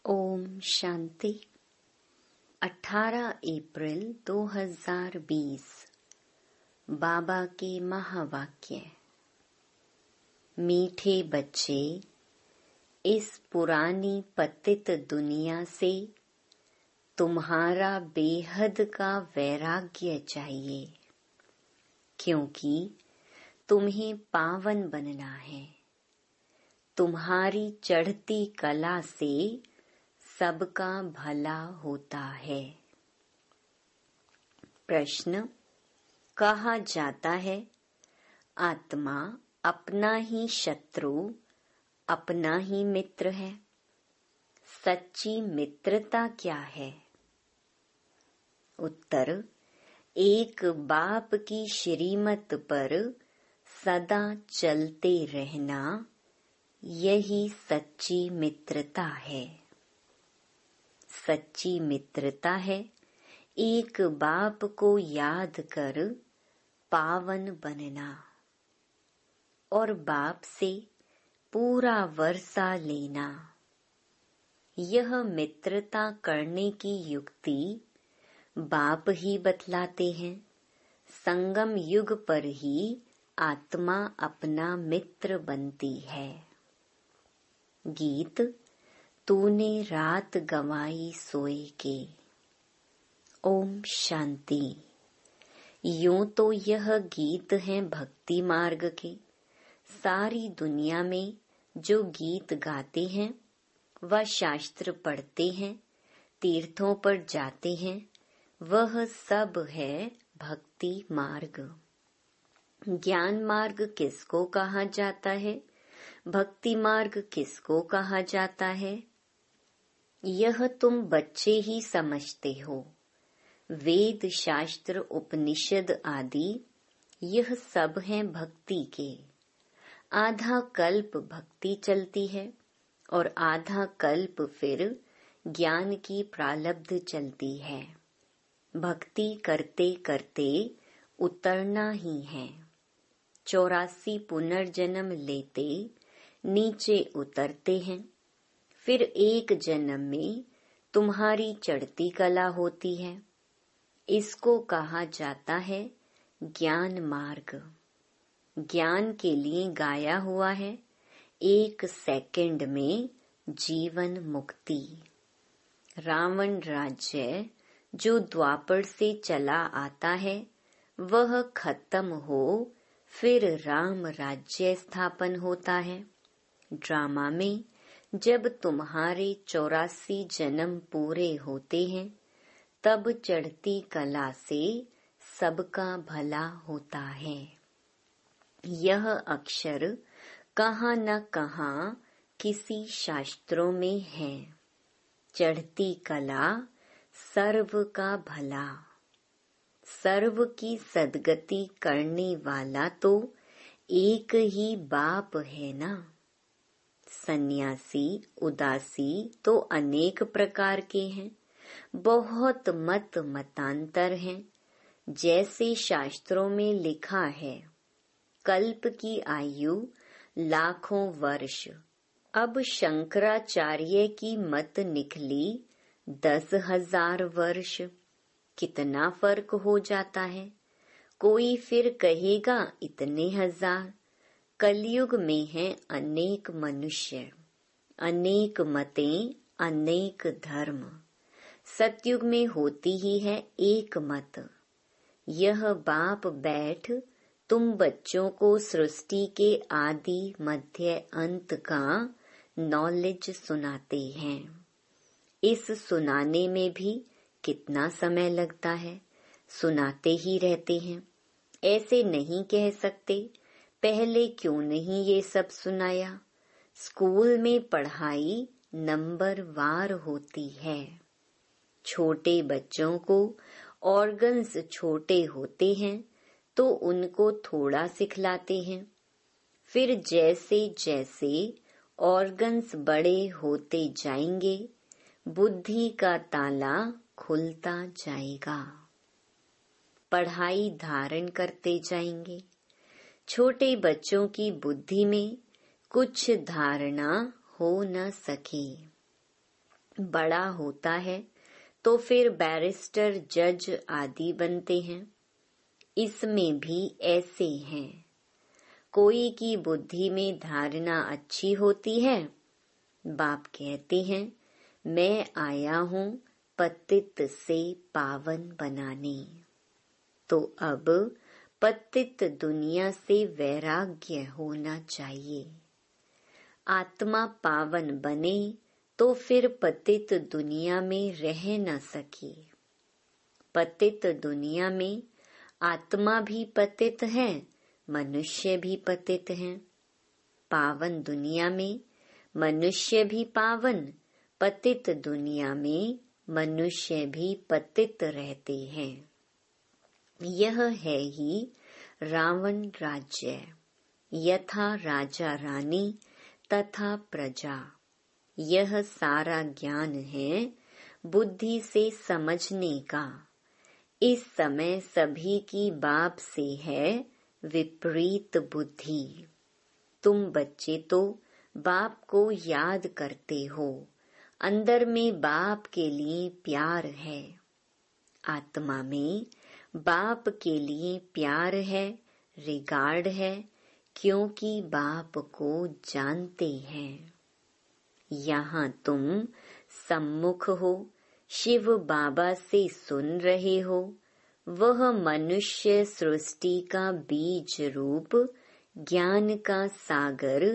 ओम शांति। 18 अप्रैल 2020 बाबा के महावाक्य। मीठे बच्चे, इस पुरानी पतित दुनिया से तुम्हारा बेहद का वैराग्य चाहिए, क्योंकि तुम्हें पावन बनना है। तुम्हारी चढ़ती कला से सबका भला होता है। प्रश्न। कहा जाता है, आत्मा अपना ही शत्रु, अपना ही मित्र है। सच्ची मित्रता क्या है? उत्तर। एक बाप की श्रीमत पर सदा चलते रहना, यही सच्ची मित्रता है। सच्ची मित्रता है एक बाप को याद कर पावन बनना और बाप से पूरा वर्षा लेना। यह मित्रता करने की युक्ति बाप ही बतलाते हैं। संगम युग पर ही आत्मा अपना मित्र बनती है। गीत। तूने रात गंवाई सोए के। ओम शांति। यूं तो यह गीत हैं भक्ति मार्ग के। सारी दुनिया में जो गीत गाते हैं, वह शास्त्र पढ़ते हैं, तीर्थों पर जाते हैं, वह सब है भक्ति मार्ग। ज्ञान मार्ग किसको कहा जाता है? भक्ति मार्ग किसको कहा जाता है? यह तुम बच्चे ही समझते हो। वेद, शास्त्र, उपनिषद आदि यह सब हैं भक्ति के। आधा कल्प भक्ति चलती है और आधा कल्प फिर ज्ञान की प्रारब्ध चलती है। भक्ति करते करते उतरना ही है। 84 पुनर्जन्म लेते नीचे उतरते हैं। फिर एक जन्म में तुम्हारी चढ़ती कला होती है। इसको कहा जाता है ज्ञान मार्ग। ज्ञान के लिए गाया हुआ है 1 सेकंड में जीवन मुक्ति। रावण राज्य जो द्वापर से चला आता है, वह खत्म हो फिर राम राज्य स्थापन होता है। ड्रामा में जब तुम्हारे 84 जन्म पूरे होते हैं, तब चढ़ती कला से सबका भला होता है। यह अक्षर कहाँ न कहाँ किसी शास्त्रों में है। चढ़ती कला सर्व का भला। सर्व की सद्गति करने वाला तो एक ही बाप है ना। सन्यासी, उदासी तो अनेक प्रकार के हैं। बहुत मतांतर हैं। जैसे शास्त्रों में लिखा है, कल्प की आयु लाखों वर्ष। अब शंकराचार्य की मत निकली 10,000 वर्ष। कितना फर्क हो जाता है। कोई फिर कहेगा इतने हजार। कलयुग में है अनेक मनुष्य, अनेक मतें, अनेक धर्म। सतयुग में होती ही है एक मत। यह बाप बैठ तुम बच्चों को सृष्टि के आदि मध्य अंत का नॉलेज सुनाते हैं। इस सुनाने में भी कितना समय लगता है। सुनाते ही रहते हैं। ऐसे नहीं कह सकते पहले क्यों नहीं ये सब सुनाया। स्कूल में पढ़ाई नंबर वार होती है। छोटे बच्चों को ऑर्गन्स छोटे होते हैं तो उनको थोड़ा सिखलाते हैं। फिर जैसे जैसे ऑर्गन्स बड़े होते जाएंगे, बुद्धि का ताला खुलता जाएगा। पढ़ाई धारण करते जाएंगे। छोटे बच्चों की बुद्धि में कुछ धारणा हो न सके। बड़ा होता है तो फिर बैरिस्टर, जज आदि बनते हैं। इसमें भी ऐसे हैं। कोई की बुद्धि में धारणा अच्छी होती है। बाप कहते हैं, मैं आया हूँ पतित से पावन बनाने। तो अब पतित दुनिया से वैराग्य होना चाहिए। आत्मा पावन बने तो फिर पतित दुनिया में रह न सके। पतित दुनिया में आत्मा भी पतित है, मनुष्य भी पतित हैं। पावन दुनिया में मनुष्य भी पावन, पतित दुनिया में मनुष्य भी पतित रहते हैं। यह है ही रावण राज्य। यथा राजा रानी तथा प्रजा। यह सारा ज्ञान है बुद्धि से समझने का। इस समय सभी की बाप से है विपरीत बुद्धि। तुम बच्चे तो बाप को याद करते हो, अंदर में बाप के लिए प्यार है। आत्मा में बाप के लिए प्यार है, रिगार्ड है, क्योंकि बाप को जानते हैं। यहाँ तुम सम्मुख हो, शिव बाबा से सुन रहे हो। वह मनुष्य सृष्टि का बीज रूप ज्ञान का सागर,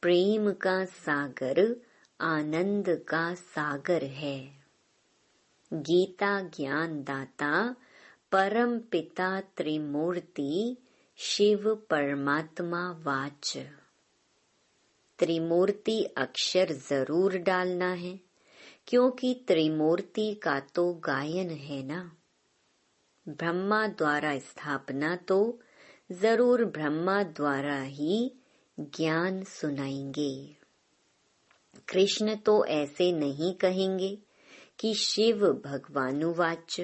प्रेम का सागर, आनंद का सागर है। गीता ज्ञान दाता परम पिता त्रिमूर्ति शिव परमात्मा वाच। त्रिमूर्ति अक्षर जरूर डालना है, क्योंकि त्रिमूर्ति का तो गायन है ना। ब्रह्मा द्वारा स्थापना तो जरूर ब्रह्मा द्वारा ही ज्ञान सुनाएंगे। कृष्ण तो ऐसे नहीं कहेंगे कि शिव भगवानुवाच।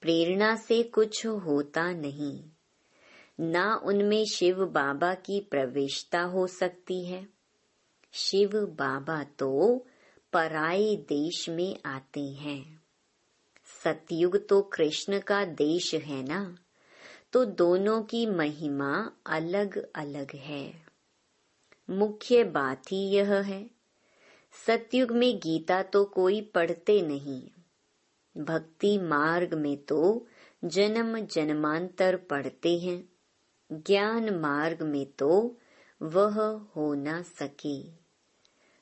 प्रेरणा से कुछ होता नहीं, ना उनमें शिव बाबा की प्रवेशता हो सकती है। शिव बाबा तो पराये देश में आते हैं। सतयुग तो कृष्ण का देश है ना, तो दोनों की महिमा अलग अलग है। मुख्य बात ही यह है। सतयुग में गीता तो कोई पढ़ते नहीं। भक्ति मार्ग में तो जन्म जन्मांतर पढ़ते हैं। ज्ञान मार्ग में तो वह हो न सके।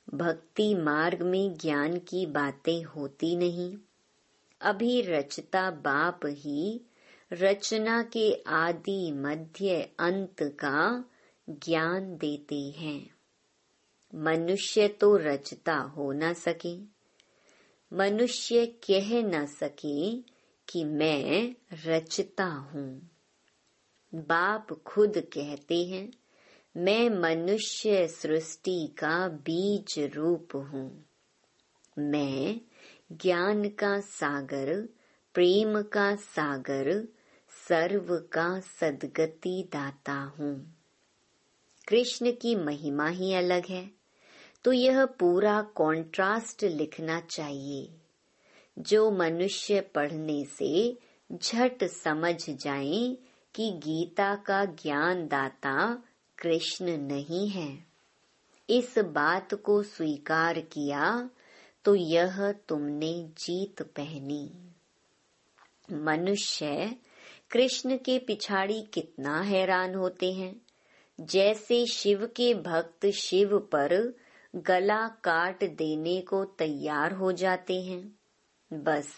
भक्ति मार्ग में ज्ञान की बातें होती नहीं। अभी रचता बाप ही रचना के आदि मध्य अंत का ज्ञान देते हैं। मनुष्य तो रचता हो न सके। मनुष्य कह न सके कि मैं रचता हूँ। बाप खुद कहते हैं, मैं मनुष्य सृष्टि का बीज रूप हूँ। मैं ज्ञान का सागर, प्रेम का सागर, सर्व का सद्गति दाता हूँ। कृष्ण की महिमा ही अलग है, तो यह पूरा कॉन्ट्रास्ट लिखना चाहिए, जो मनुष्य पढ़ने से झट समझ जाए कि गीता का ज्ञान दाता कृष्ण नहीं है। इस बात को स्वीकार किया तो यह तुमने जीत पहनी। मनुष्य कृष्ण के पिछाड़ी कितना हैरान होते हैं। जैसे शिव के भक्त शिव पर गला काट देने को तैयार हो जाते हैं। बस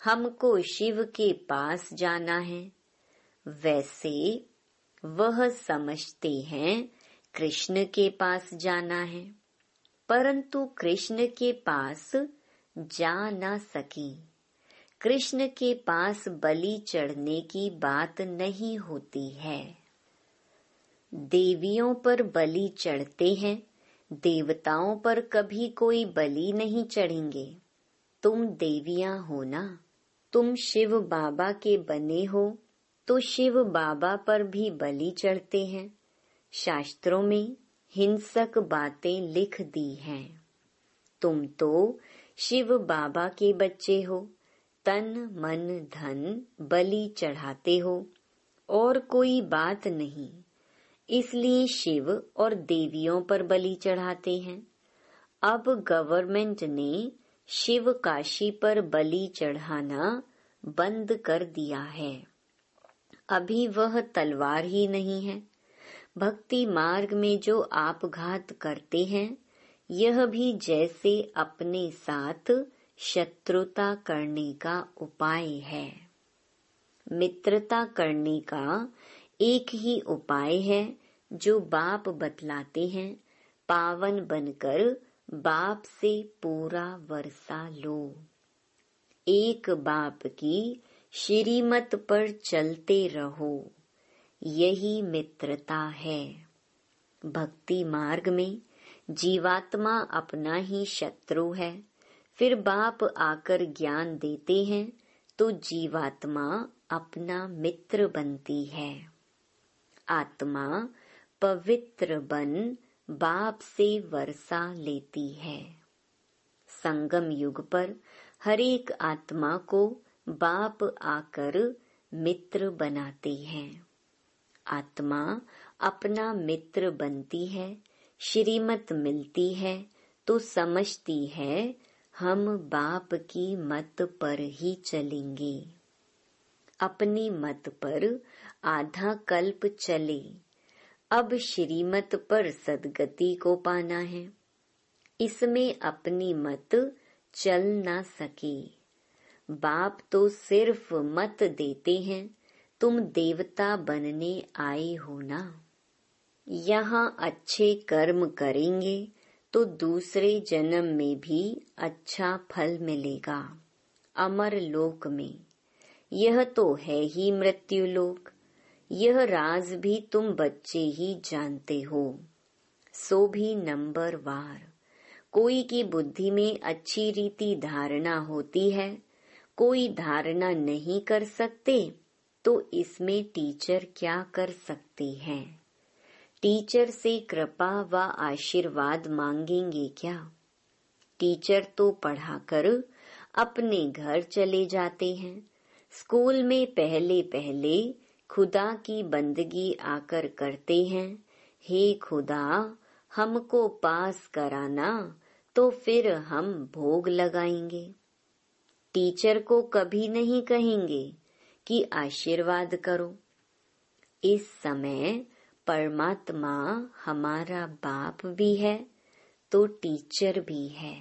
हमको शिव के पास जाना है। वैसे वह समझते हैं कृष्ण के पास जाना है, परंतु कृष्ण के पास जा न सके। कृष्ण के पास बलि चढ़ने की बात नहीं होती है। देवियों पर बलि चढ़ते हैं, देवताओं पर कभी कोई बलि नहीं चढ़ेंगे। तुम देवियां हो ना, तुम शिव बाबा के बने हो, तो शिव बाबा पर भी बलि चढ़ते हैं। शास्त्रों में हिंसक बातें लिख दी हैं। तुम तो शिव बाबा के बच्चे हो, तन मन धन बलि चढ़ाते हो और कोई बात नहीं, इसलिए शिव और देवियों पर बलि चढ़ाते हैं। अब गवर्नमेंट ने शिव काशी पर बलि चढ़ाना बंद कर दिया है। अभी वह तलवार ही नहीं है। भक्ति मार्ग में जो आपघात करते हैं, यह भी जैसे अपने साथ शत्रुता करने का उपाय है। मित्रता करने का एक ही उपाय है जो बाप बतलाते हैं, पावन बनकर बाप से पूरा वर्षा लो। एक बाप की श्रीमत पर चलते रहो, यही मित्रता है। भक्ति मार्ग में जीवात्मा अपना ही शत्रु है, फिर बाप आकर ज्ञान देते हैं तो जीवात्मा अपना मित्र बनती है। आत्मा पवित्र बन बाप से वर्षा लेती है। संगम युग पर हर एक आत्मा को बाप आकर मित्र बनाते हैं। आत्मा अपना मित्र बनती है, श्रीमत मिलती है तो समझती है हम बाप की मत पर ही चलेंगे। अपनी मत पर आधा कल्प चले, अब श्रीमत पर सद्गति को पाना है। इसमें अपनी मत चल ना सके। बाप तो सिर्फ मत देते हैं, तुम देवता बनने आए हो ना। यहाँ अच्छे कर्म करेंगे तो दूसरे जन्म में भी अच्छा फल मिलेगा। अमर लोक में यह तो है ही मृत्यु लोक। यह राज भी तुम बच्चे ही जानते हो, सो भी नंबर वार। कोई की बुद्धि में अच्छी रीति धारणा होती है, कोई धारणा नहीं कर सकते, तो इसमें टीचर क्या कर सकते हैं? टीचर से कृपा व आशीर्वाद मांगेंगे क्या? टीचर तो पढ़ाकर अपने घर चले जाते हैं। स्कूल में पहले पहले खुदा की बंदगी आकर करते हैं, हे खुदा हमको पास कराना तो फिर हम भोग लगाएंगे। टीचर को कभी नहीं कहेंगे कि आशीर्वाद करो। इस समय परमात्मा हमारा बाप भी है तो टीचर भी है।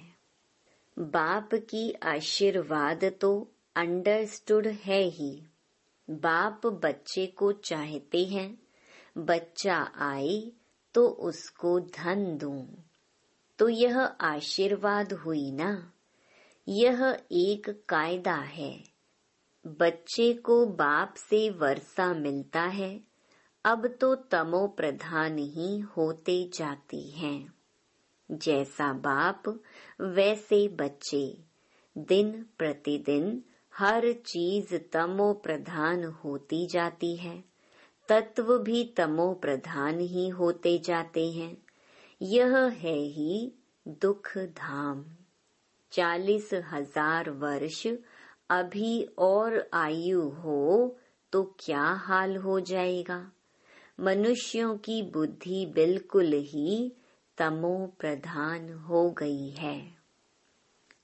बाप की आशीर्वाद तो अंडरस्टूड है ही। बाप बच्चे को चाहते हैं, बच्चा आए तो उसको धन दूं, तो यह आशीर्वाद हुई ना। यह एक कायदा है। बच्चे को बाप से वर्षा मिलता है, अब तो तमो प्रधान ही होते जाते हैं। जैसा बाप वैसे बच्चे, दिन प्रतिदिन हर चीज तमो प्रधान होती जाती है। तत्व भी तमो प्रधान ही होते जाते हैं। यह है ही दुख धाम। 40,000 वर्ष अभी और आयु हो तो क्या हाल हो जाएगा। मनुष्यों की बुद्धि बिल्कुल ही तमो प्रधान हो गई है।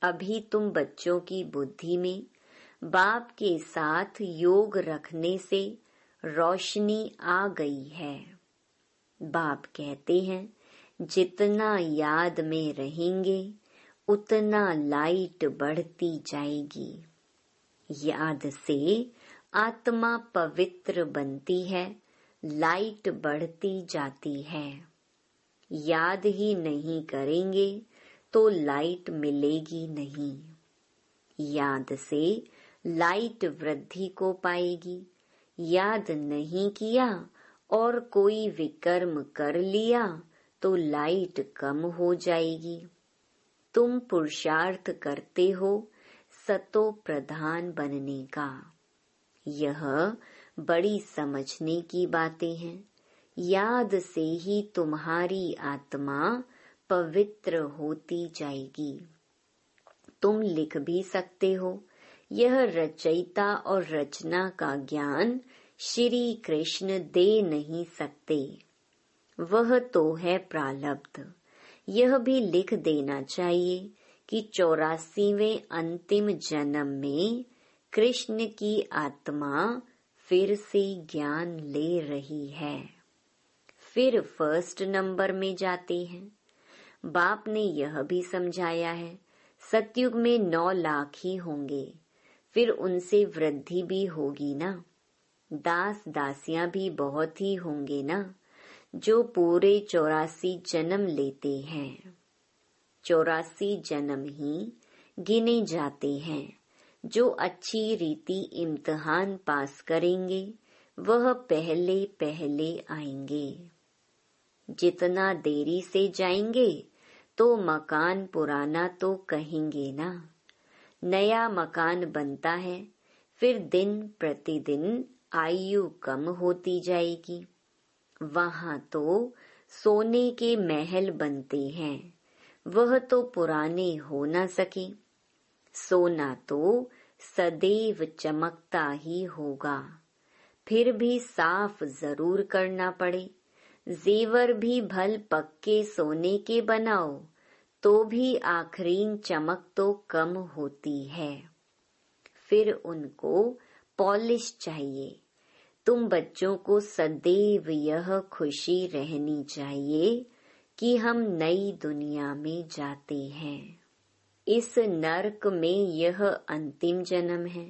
अभी तुम बच्चों की बुद्धि में बाप के साथ योग रखने से रोशनी आ गई है। बाप कहते हैं जितना याद में रहेंगे उतना लाइट बढ़ती जाएगी। याद से आत्मा पवित्र बनती है, लाइट बढ़ती जाती है। याद ही नहीं करेंगे तो लाइट मिलेगी नहीं। याद से लाइट वृद्धि को पाएगी। याद नहीं किया और कोई विकर्म कर लिया तो लाइट कम हो जाएगी। तुम पुरुषार्थ करते हो सतो प्रधान बनने का। यह बड़ी समझने की बातें हैं। याद से ही तुम्हारी आत्मा पवित्र होती जाएगी। तुम लिख भी सकते हो। यह रचयिता और रचना का ज्ञान श्री कृष्ण दे नहीं सकते, वह तो है प्रारब्ध। यह भी लिख देना चाहिए कि 84वें अंतिम जन्म में कृष्ण की आत्मा फिर से ज्ञान ले रही है। फिर फर्स्ट नंबर में जाते हैं। बाप ने यह भी समझाया है, सतयुग में 9 लाख ही होंगे, फिर उनसे वृद्धि भी होगी ना। दास दासियां भी बहुत ही होंगे ना, जो पूरे 84 जन्म लेते हैं। 84 जन्म ही गिने जाते हैं। जो अच्छी रीति इम्तिहान पास करेंगे वह पहले पहले आएंगे। जितना देरी से जाएंगे तो मकान पुराना तो कहेंगे ना। नया मकान बनता है, फिर दिन प्रतिदिन आयु कम होती जाएगी। वहां तो सोने के महल बनते हैं, वह तो पुराने हो न सके। सोना तो सदैव चमकता ही होगा, फिर भी साफ जरूर करना पड़े। जेवर भी भल पक्के सोने के बनाओ तो भी आखिरीन चमक तो कम होती है, फिर उनको पॉलिश चाहिए। तुम बच्चों को सदैव यह खुशी रहनी चाहिए कि हम नई दुनिया में जाते हैं। इस नरक में यह अंतिम जन्म है।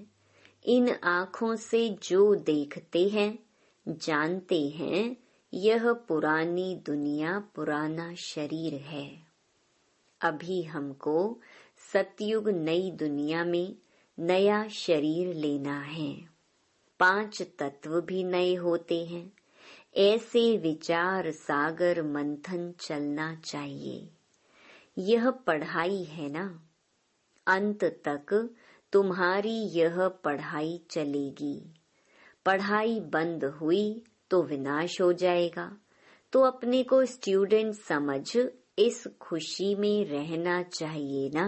इन आँखों से जो देखते हैं, जानते हैं, यह पुरानी दुनिया पुराना शरीर है। अभी हमको सतयुग नई दुनिया में नया शरीर लेना है। 5 तत्व भी नए होते हैं। ऐसे विचार सागर मंथन चलना चाहिए। यह पढ़ाई है ना, अंत तक तुम्हारी यह पढ़ाई चलेगी। पढ़ाई बंद हुई तो विनाश हो जाएगा। तो अपने को स्टूडेंट समझ इस खुशी में रहना चाहिए ना।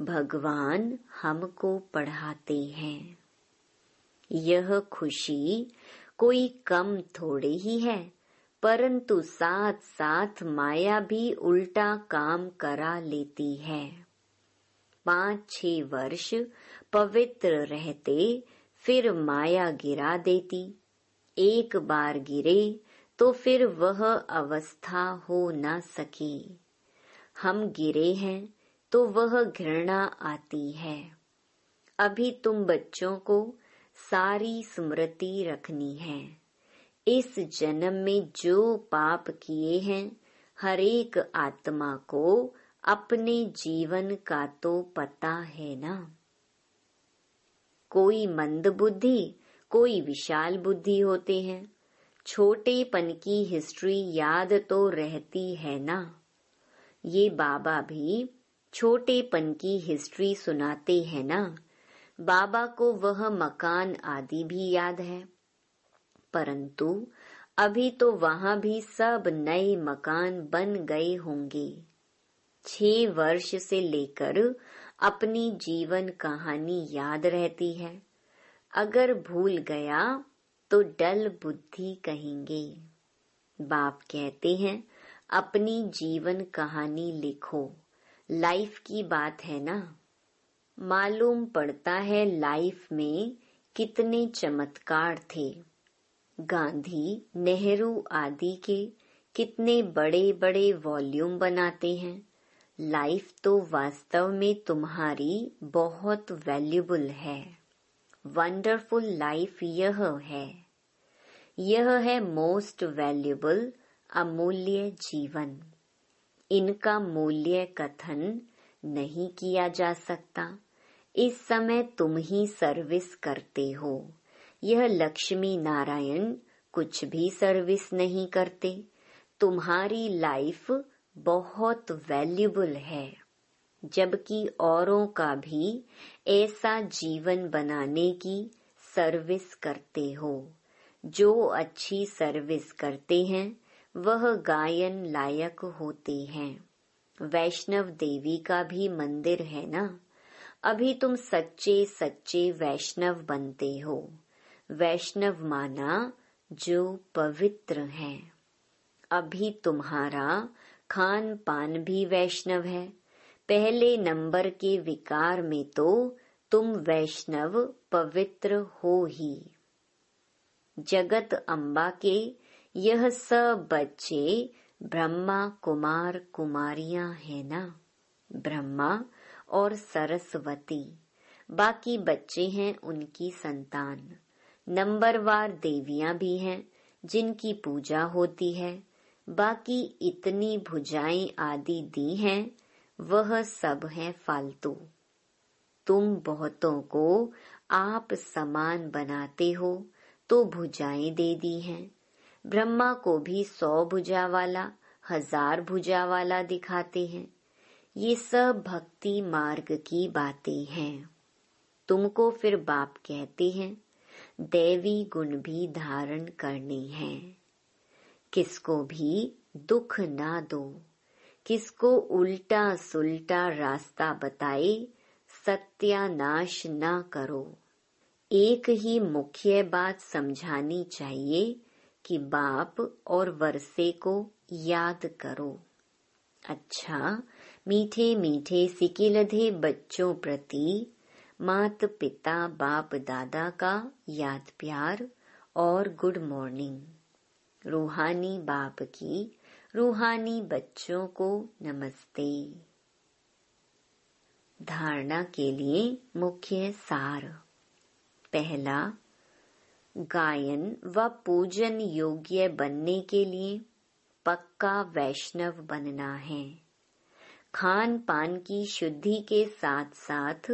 भगवान हमको पढ़ाते हैं। यह खुशी कोई कम थोड़े ही है, परंतु साथ साथ माया भी उल्टा काम करा लेती है। 5-6 वर्ष पवित्र रहते, फिर माया गिरा देती। एक बार गिरे तो फिर वह अवस्था हो न सकी। हम गिरे हैं तो वह घृणा आती है। अभी तुम बच्चों को सारी स्मृति रखनी है। इस जन्म में जो पाप किए हैं, हर एक आत्मा को अपने जीवन का तो पता है ना। कोई मंद बुद्धि, कोई विशाल बुद्धि होते हैं। छोटेपन की हिस्ट्री याद तो रहती है ना। ये बाबा भी छोटेपन की हिस्ट्री सुनाते हैं ना। बाबा को वह मकान आदि भी याद है, परंतु अभी तो वहां भी सब नए मकान बन गए होंगे। 6 वर्ष से लेकर अपनी जीवन कहानी याद रहती है। अगर भूल गया तो डल बुद्धि कहेंगे। बाप कहते हैं अपनी जीवन कहानी लिखो। लाइफ की बात है ना। मालूम पड़ता है लाइफ में कितने चमत्कार थे। गांधी, नेहरू आदि के कितने बड़े बड़े वॉल्यूम बनाते हैं। लाइफ तो वास्तव में तुम्हारी बहुत वैल्यूबल है। वंडरफुल लाइफ यह है। यह है मोस्ट वैल्यूबल, अमूल्य जीवन। इनका मूल्य कथन नहीं किया जा सकता। इस समय तुम ही सर्विस करते हो। यह लक्ष्मी नारायण कुछ भी सर्विस नहीं करते। तुम्हारी लाइफ बहुत वैल्यूबल है, जबकि औरों का भी ऐसा जीवन बनाने की सर्विस करते हो। जो अच्छी सर्विस करते हैं वह गायन लायक होते हैं। वैष्णव देवी का भी मंदिर है ना। अभी तुम सच्चे सच्चे वैष्णव बनते हो। वैष्णव माना जो पवित्र है। अभी तुम्हारा खान पान भी वैष्णव है। पहले नंबर के विकार में तो तुम वैष्णव पवित्र हो ही। जगत अम्बा के यह सब बच्चे ब्रह्मा कुमार कुमारियां हैं ना, ब्रह्मा और सरस्वती। बाकी बच्चे हैं उनकी संतान। नंबरवार देवियां भी हैं जिनकी पूजा होती है। बाकी इतनी भुजाएं आदि दी हैं, वह सब है फालतू। तुम बहुतों को आप समान बनाते हो तो भुजाएं दे दी हैं। ब्रह्मा को भी 100 भुजा वाला, 1000 भुजा वाला दिखाते हैं। ये सब भक्ति मार्ग की बातें हैं। तुमको फिर बाप कहते हैं। दैवी गुण भी धारण करने हैं। किसको भी दुख ना दो, किसको उल्टा सुल्टा रास्ता बताए सत्यानाश ना करो। एक ही मुख्य बात समझानी चाहिए कि बाप और वर्षे को याद करो। अच्छा, मीठे मीठे सिकिलधे बच्चों प्रति मात पिता बाप दादा का याद प्यार और गुड मॉर्निंग। रूहानी बाप की रूहानी बच्चों को नमस्ते। धारणा के लिए मुख्य सार। पहला, गायन व पूजन योग्य बनने के लिए पक्का वैष्णव बनना है। खान पान की शुद्धि के साथ साथ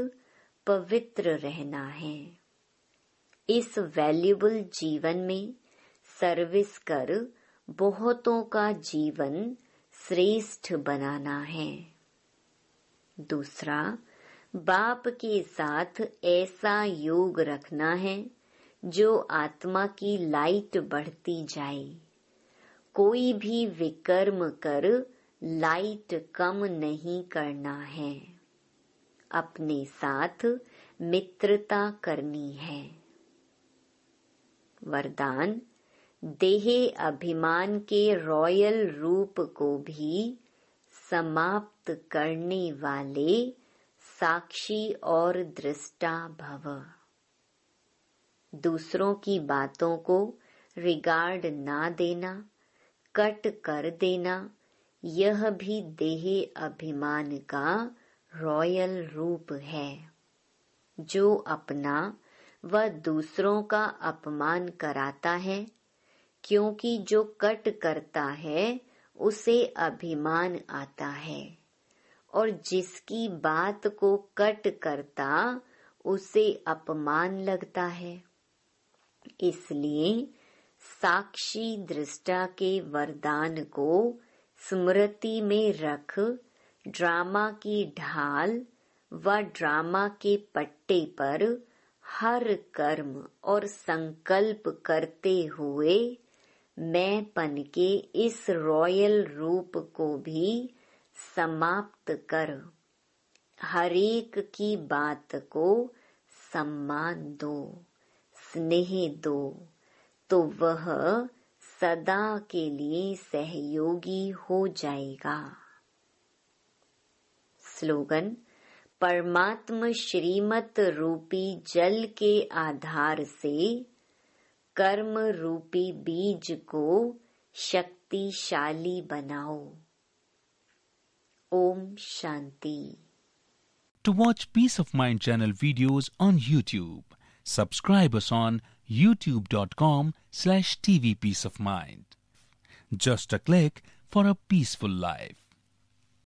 पवित्र रहना है। इस वैल्यूबल जीवन में सर्विस कर बहुतों का जीवन श्रेष्ठ बनाना है। दूसरा, बाप के साथ ऐसा योग रखना है जो आत्मा की लाइट बढ़ती जाए। कोई भी विकर्म कर लाइट कम नहीं करना है। अपने साथ मित्रता करनी है। वरदान, देह अभिमान के रॉयल रूप को भी समाप्त करने वाले साक्षी और दृष्टा भव। दूसरों की बातों को रिगार्ड ना देना, कट कर देना, यह भी देह अभिमान का रॉयल रूप है। जो अपना व दूसरों का अपमान कराता है, क्योंकि जो कट करता है उसे अभिमान आता है, और जिसकी बात को कट करता उसे अपमान लगता है। इसलिए साक्षी दृष्टा के वरदान को स्मृति में रख ड्रामा की ढाल व ड्रामा के पट्टे पर हर कर्म और संकल्प करते हुए मैंपन के इस रॉयल रूप को भी समाप्त कर हरेक की बात को सम्मान दो, स्नेह दो, तो वह सदा के लिए सहयोगी हो जाएगा। स्लोगन, परमात्म श्रीमत रूपी जल के आधार से कर्म रूपी बीज को शक्तिशाली बनाओ। Om Shanti. To watch Peace of Mind channel videos on YouTube, subscribe us on youtube.com/tvpeaceofmind. Just a click for a peaceful life.